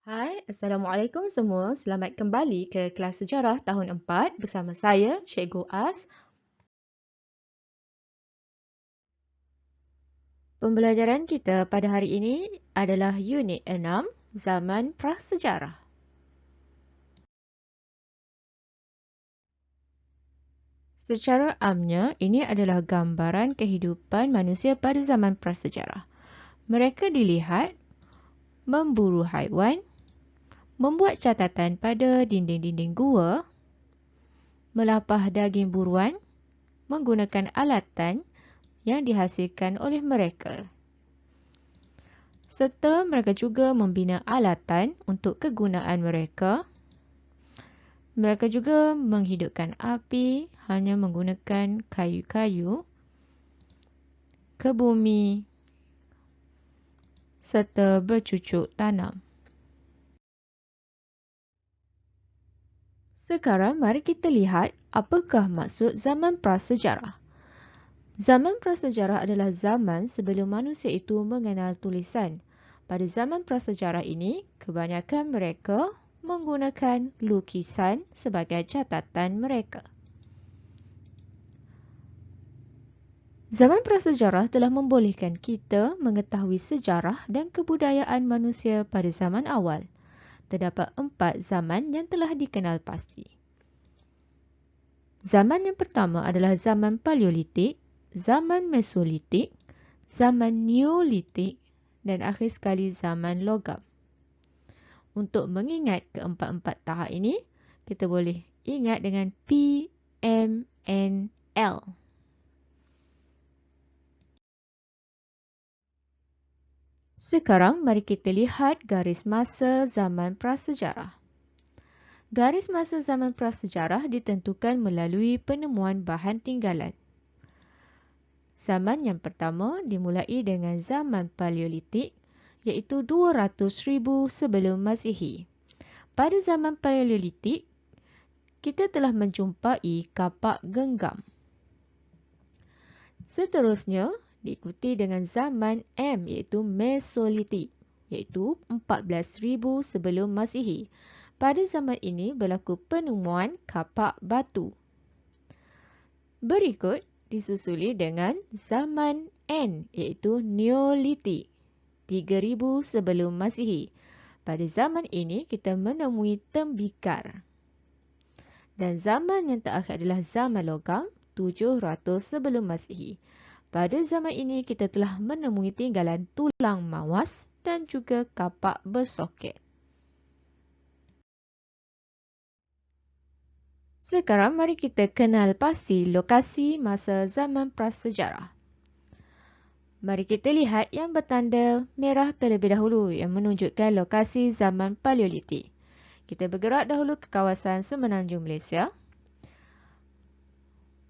Hai, Assalamualaikum semua. Selamat kembali ke kelas sejarah tahun 4 bersama saya, Cikgu As. Pembelajaran kita pada hari ini adalah Unit 6, Zaman Prasejarah. Secara amnya, ini adalah gambaran kehidupan manusia pada zaman prasejarah. Mereka dilihat memburu haiwan, membuat catatan pada dinding-dinding gua, melapah daging buruan, menggunakan alatan yang dihasilkan oleh mereka. Serta mereka juga membina alatan untuk kegunaan mereka. Mereka juga menghidupkan api hanya menggunakan kayu-kayu ke bumi serta bercucuk tanam. Sekarang mari kita lihat apakah maksud zaman prasejarah. Zaman prasejarah adalah zaman sebelum manusia itu mengenal tulisan. Pada zaman prasejarah ini, kebanyakan mereka menggunakan lukisan sebagai catatan mereka. Zaman prasejarah telah membolehkan kita mengetahui sejarah dan kebudayaan manusia pada zaman awal. Terdapat 4 zaman yang telah dikenal pasti. Zaman yang pertama adalah zaman Paleolitik, zaman Mesolitik, zaman Neolitik dan akhir sekali zaman Logam. Untuk mengingat keempat-empat tahap ini, kita boleh ingat dengan PMNL. Sekarang mari kita lihat garis masa zaman prasejarah. Garis masa zaman prasejarah ditentukan melalui penemuan bahan tinggalan. Zaman yang pertama dimulai dengan zaman Paleolitik, iaitu 200,000 sebelum Masihi. Pada zaman Paleolitik, kita telah menjumpai kapak genggam. Seterusnya, diikuti dengan zaman M iaitu Mesolitik, iaitu 14,000 sebelum Masihi. Pada zaman ini berlaku penemuan kapak batu. Berikut disusuli dengan zaman N iaitu Neolitik, 3,000 sebelum Masihi. Pada zaman ini kita menemui tembikar. Dan zaman yang terakhir adalah zaman logam, 700 sebelum Masihi. Pada zaman ini kita telah menemui tinggalan tulang mawas dan juga kapak bersoket. Sekarang mari kita kenal pasti lokasi masa zaman prasejarah. Mari kita lihat yang bertanda merah terlebih dahulu yang menunjukkan lokasi zaman Paleolitik. Kita bergerak dahulu ke kawasan Semenanjung Malaysia.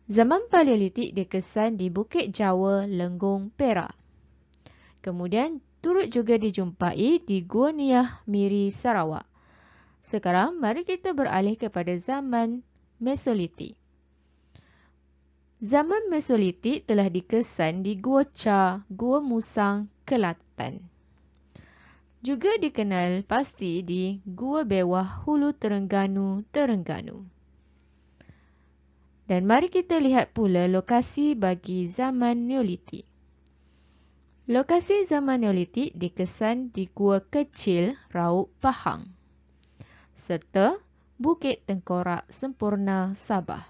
Zaman Paleolitik dikesan di Bukit Jawa, Lenggong, Perak. Kemudian turut juga dijumpai di Gua Niah, Miri, Sarawak. Sekarang mari kita beralih kepada zaman Mesolitik. Zaman Mesolitik telah dikesan di Gua Cha, Gua Musang, Kelantan. Juga dikenal pasti di Gua Bewah, Hulu Terengganu, Terengganu. Dan mari kita lihat pula lokasi bagi zaman Neolitik. Lokasi zaman Neolitik dikesan di Gua Kecil, Raub, Pahang, serta Bukit Tengkorak Sempurna, Sabah.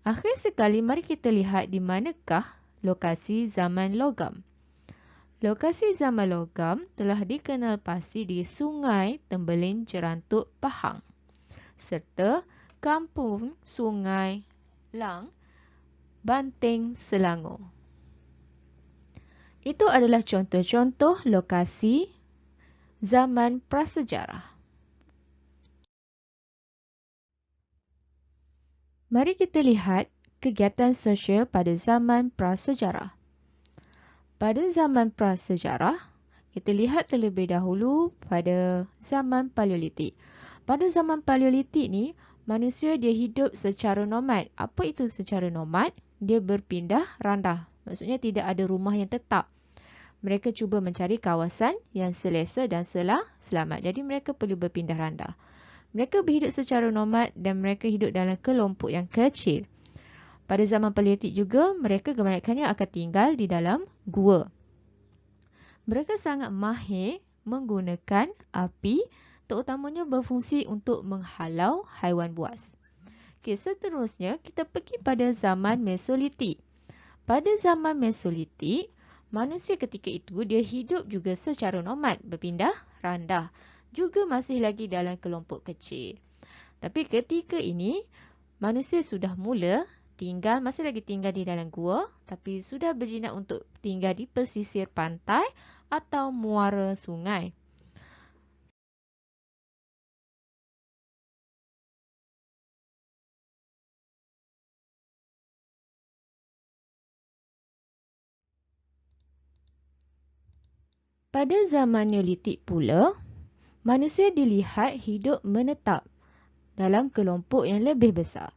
Akhir sekali, mari kita lihat di manakah lokasi zaman logam. Lokasi zaman logam telah dikenal pasti di Sungai Tembelin Jerantuk, Pahang, serta Kampung Sungai Lang, Banting, Selangor. Itu adalah contoh-contoh lokasi zaman prasejarah. Mari kita lihat kegiatan sosial pada zaman prasejarah. Pada zaman prasejarah, kita lihat terlebih dahulu pada zaman Paleolitik. Pada zaman Paleolitik ni, manusia dia hidup secara nomad. Apa itu secara nomad? Dia berpindah randah. Maksudnya tidak ada rumah yang tetap. mereka cuba mencari kawasan yang selesa dan selamat. Jadi mereka perlu berpindah randah. Mereka berhidup secara nomad dan mereka hidup dalam kelompok yang kecil. Pada zaman Paleolitik juga, mereka kebanyakannya akan tinggal di dalam gua. Mereka sangat mahir menggunakan api, terutamanya berfungsi untuk menghalau haiwan buas. Okay, seterusnya, kita pergi pada zaman Mesolitik. Pada zaman Mesolitik, manusia ketika itu dia hidup juga secara nomad, berpindah randah. Juga masih lagi dalam kelompok kecil. Tapi ketika ini, manusia sudah mula masih lagi tinggal di dalam gua, tapi sudah berjinak untuk tinggal di pesisir pantai atau muara sungai. Pada zaman Neolitik pula, manusia dilihat hidup menetap dalam kelompok yang lebih besar.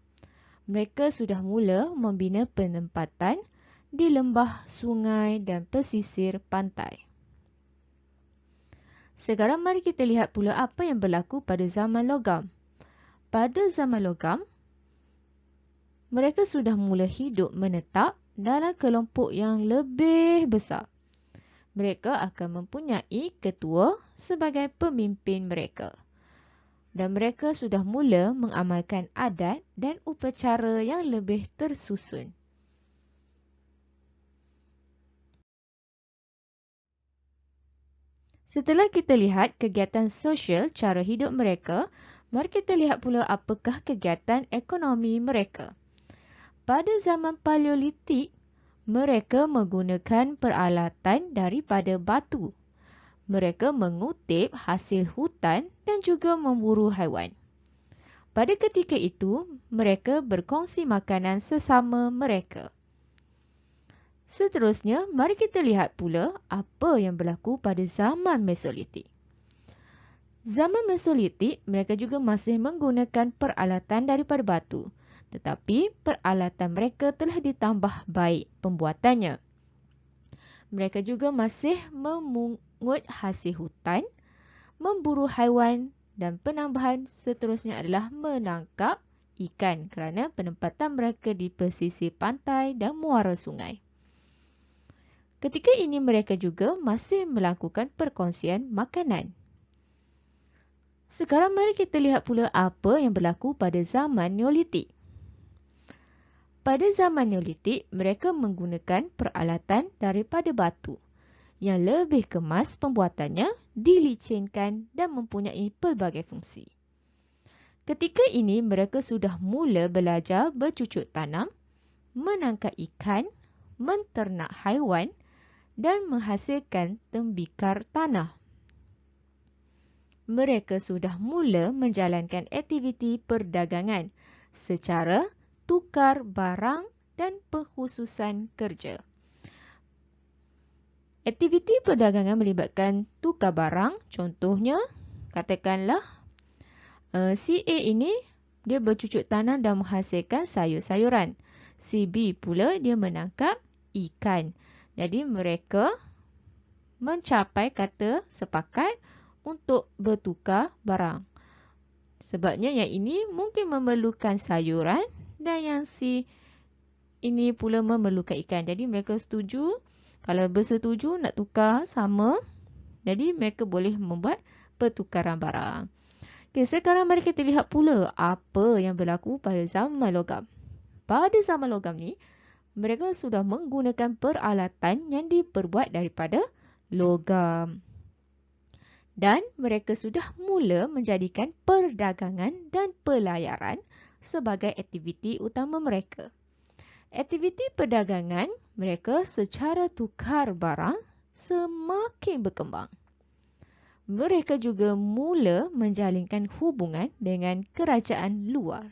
Mereka sudah mula membina penempatan di lembah, sungai dan pesisir pantai. Sekarang mari kita lihat pula apa yang berlaku pada zaman logam. Pada zaman logam, mereka sudah mula hidup menetap dalam kelompok yang lebih besar. Mereka akan mempunyai ketua sebagai pemimpin mereka. Dan mereka sudah mula mengamalkan adat dan upacara yang lebih tersusun. Setelah kita lihat kegiatan sosial cara hidup mereka, mari kita lihat pula apakah kegiatan ekonomi mereka. Pada zaman Paleolitik, mereka menggunakan peralatan daripada batu. Mereka mengutip hasil hutan dan juga memburu haiwan. Pada ketika itu, mereka berkongsi makanan sesama mereka. Seterusnya, mari kita lihat pula apa yang berlaku pada zaman Mesolitik. Zaman Mesolitik, mereka juga masih menggunakan peralatan daripada batu. Tetapi, peralatan mereka telah ditambah baik pembuatannya. Mereka juga masih memungut hasil hutan, memburu haiwan dan penambahan seterusnya adalah menangkap ikan kerana penempatan mereka di pesisir pantai dan muara sungai. Ketika ini mereka juga masih melakukan perkongsian makanan. Sekarang mari kita lihat pula apa yang berlaku pada zaman Neolitik. Pada zaman Neolitik, mereka menggunakan peralatan daripada batu yang lebih kemas pembuatannya, dilicinkan dan mempunyai pelbagai fungsi. Ketika ini mereka sudah mula belajar bercucuk tanam, menangkap ikan, menternak haiwan dan menghasilkan tembikar tanah. Mereka sudah mula menjalankan aktiviti perdagangan secara tukar barang dan pengkhususan kerja. Aktiviti perdagangan melibatkan tukar barang, contohnya katakanlah si A ini dia bercucuk tanam dan menghasilkan sayur-sayuran. Si B pula dia menangkap ikan. Jadi mereka mencapai kata sepakat untuk bertukar barang. Sebabnya yang ini mungkin memerlukan sayuran dan yang si ini pula memerlukan ikan. Jadi mereka setuju, kalau bersetuju nak tukar sama, jadi mereka boleh membuat pertukaran barang. Okay, sekarang mari kita lihat pula apa yang berlaku pada zaman logam. Pada zaman logam ni, mereka sudah menggunakan peralatan yang diperbuat daripada logam. Dan mereka sudah mula menjadikan perdagangan dan pelayaran sebagai aktiviti utama mereka. Aktiviti perdagangan mereka secara tukar barang semakin berkembang. Mereka juga mula menjalinkan hubungan dengan kerajaan luar.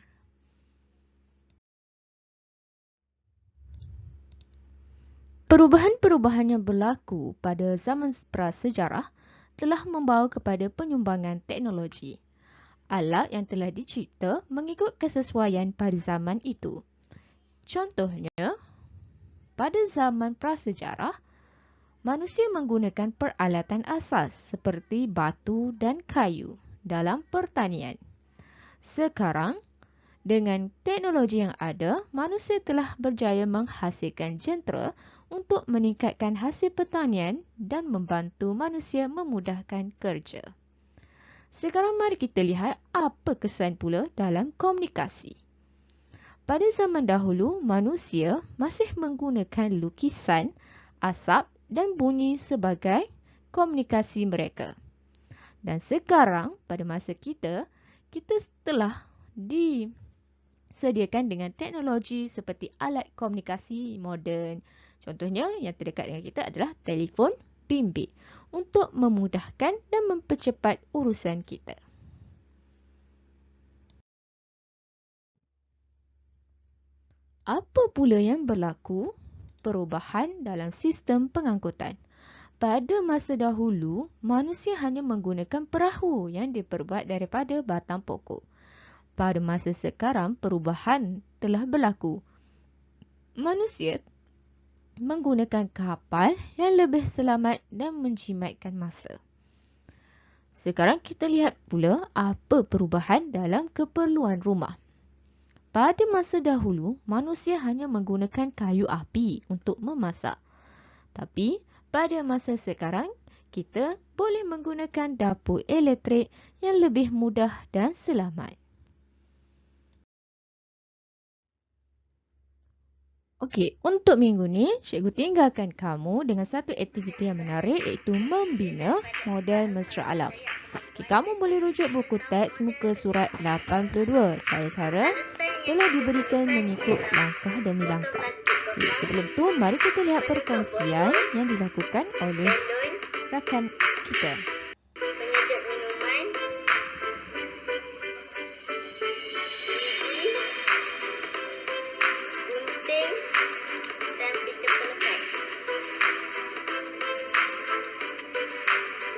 Perubahan-perubahan yang berlaku pada zaman prasejarah telah membawa kepada penyumbangan teknologi. Alat yang telah dicipta mengikut kesesuaian pada zaman itu. Contohnya, pada zaman prasejarah, manusia menggunakan peralatan asas seperti batu dan kayu dalam pertanian. Sekarang, dengan teknologi yang ada, manusia telah berjaya menghasilkan jentera untuk meningkatkan hasil pertanian dan membantu manusia memudahkan kerja. Sekarang mari kita lihat apa kesan pula dalam komunikasi. Pada zaman dahulu, manusia masih menggunakan lukisan, asap dan bunyi sebagai komunikasi mereka. Dan sekarang, pada masa kita telah disediakan dengan teknologi seperti alat komunikasi moden. Contohnya, yang terdekat dengan kita adalah telefon bimbit untuk memudahkan dan mempercepat urusan kita. Apa pula yang berlaku? Perubahan dalam sistem pengangkutan. Pada masa dahulu, manusia hanya menggunakan perahu yang diperbuat daripada batang pokok. Pada masa sekarang, perubahan telah berlaku. Manusia menggunakan kapal yang lebih selamat dan menjimatkan masa. Sekarang kita lihat pula apa perubahan dalam keperluan rumah. Pada masa dahulu, manusia hanya menggunakan kayu api untuk memasak. Tapi, pada masa sekarang, kita boleh menggunakan dapur elektrik yang lebih mudah dan selamat. Okey, untuk minggu ni, cikgu tinggalkan kamu dengan satu aktiviti yang menarik iaitu membina model mesra alam. Okay, kamu boleh rujuk buku teks muka surat 82. Cara-cara telah diberikan mengikut langkah demi langkah. Okay, sebelum tu, mari kita lihat perkongsian yang dilakukan oleh rakan kita. Menyejuk minuman, gunting dan pita pelekat.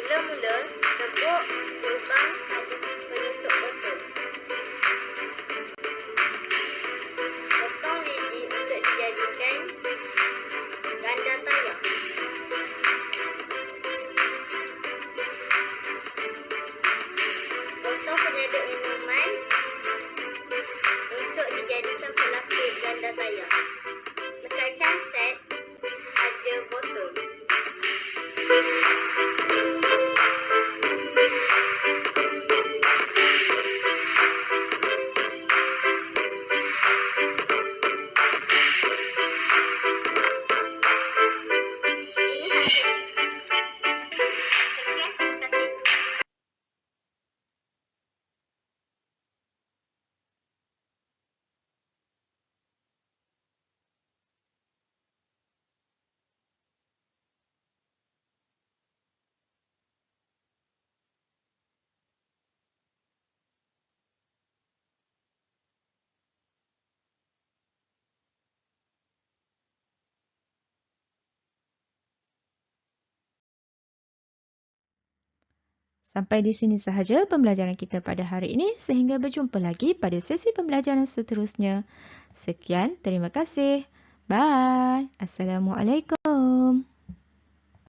Mula-mula, tepuk lubang pada penutup botol. Potong lidi untuk dijadikan ganda tayar. Potong penyeduk minuman untuk dijadikan pelapis ganda tayar. Lekatkan set pada botol. Sampai di sini sahaja pembelajaran kita pada hari ini. Sehingga berjumpa lagi pada sesi pembelajaran seterusnya. Sekian, terima kasih. Bye. Assalamualaikum.